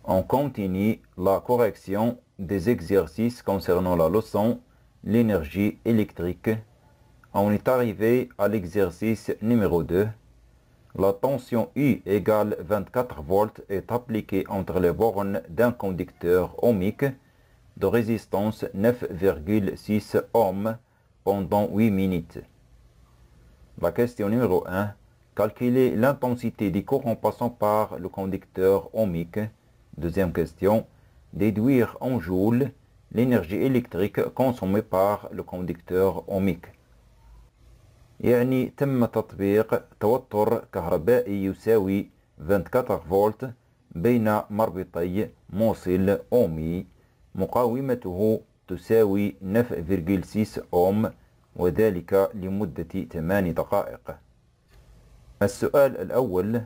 On continue la correction des exercices concernant la leçon l'énergie électrique. On est arrivé à l'exercice numéro 2. La tension U égale 24 volts est appliquée entre les bornes d'un conducteur ohmique de résistance 9,6 ohms pendant 8 minutes. La question numéro 1. Calculer l'intensité du courant passant par le conducteur ohmique. Deuxième question. Déduire en joules l'énergie électrique consommée par le conducteur ohmique. يعني تم تطبيق توتر كهربائي يساوي 24 فولت بين مربطي موصل أومي مقاومته تساوي 9,6 أوم وذلك لمدة 8 دقائق. السؤال الأول.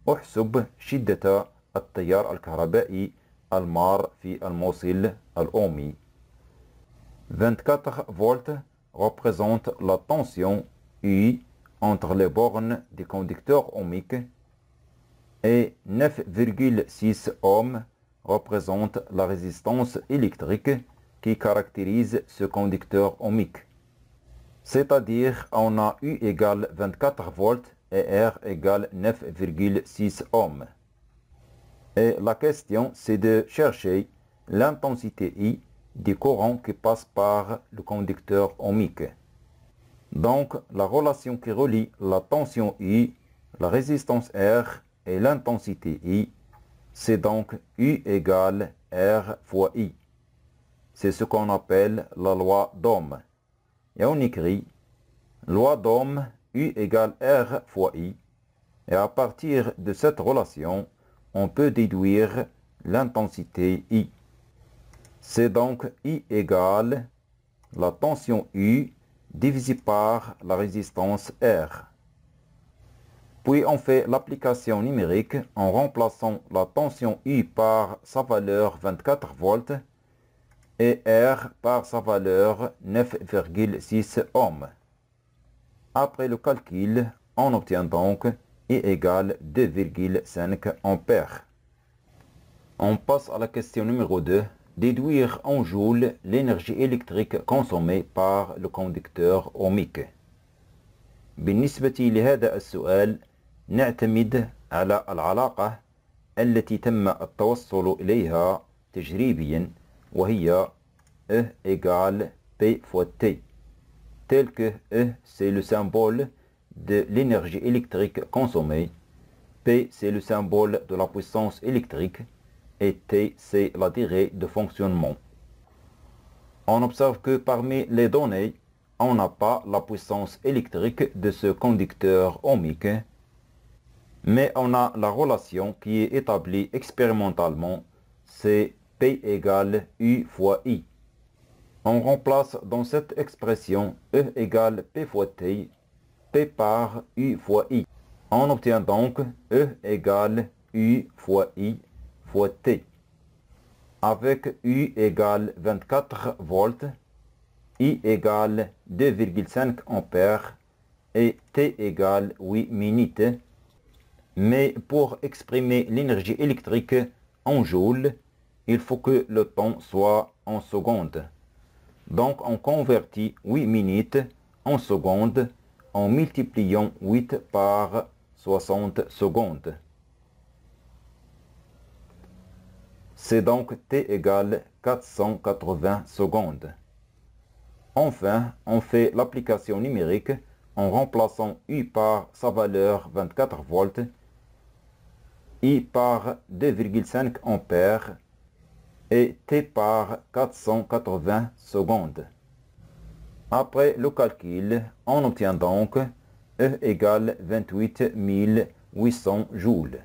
احسب شدة التيار الكهربائي المار في الموصل الأومي. 24 volts représente la tension U entre les bornes du conducteur ohmique et 9,6 ohms représente la résistance électrique qui caractérise ce conducteur ohmique. C'est-à-dire on a U égale 24 volts et R égale 9,6 ohms. Et la question c'est de chercher l'intensité I du courant qui passe par le conducteur ohmique. Donc, la relation qui relie la tension I, la résistance R et l'intensité I, c'est donc U égale R fois I. C'est ce qu'on appelle la loi d'Ohm. Et on écrit loi d'Ohm U égale R fois I. Et à partir de cette relation, on peut déduire l'intensité I. C'est donc I égale la tension U divisé par la résistance R. Puis on fait l'application numérique en remplaçant la tension U par sa valeur 24 volts et R par sa valeur 9,6 ohms. Après le calcul, on obtient donc I égale 2,5 ampères. On passe à la question numéro 2. Déduire en joules l'énergie électrique consommée par le conducteur ohmique. بالنسبة لهذا السؤال نعتمد على العلاقة التي تم التوصل إليها تجريبيا وهي E égale P fois T, tel que E c'est le symbole de l'énergie électrique consommée, P c'est le symbole de la puissance électrique et T, c'est la durée de fonctionnement. On observe que parmi les données, on n'a pas la puissance électrique de ce conducteur ohmique, mais on a la relation qui est établie expérimentalement, c'est P égale U fois I. On remplace dans cette expression E égale P fois T, P par U fois I. On obtient donc E égale U fois I fois T. Avec U égale 24 volts, I égale 2,5 ampères et T égale 8 minutes. Mais pour exprimer l'énergie électrique en joules, il faut que le temps soit en secondes. Donc on convertit 8 minutes en secondes en multipliant 8 par 60 secondes. C'est donc T égale 480 secondes. Enfin, on fait l'application numérique en remplaçant U par sa valeur 24 volts, I par 2,5 ampères et T par 480 secondes. Après le calcul, on obtient donc E égale 28 800 joules.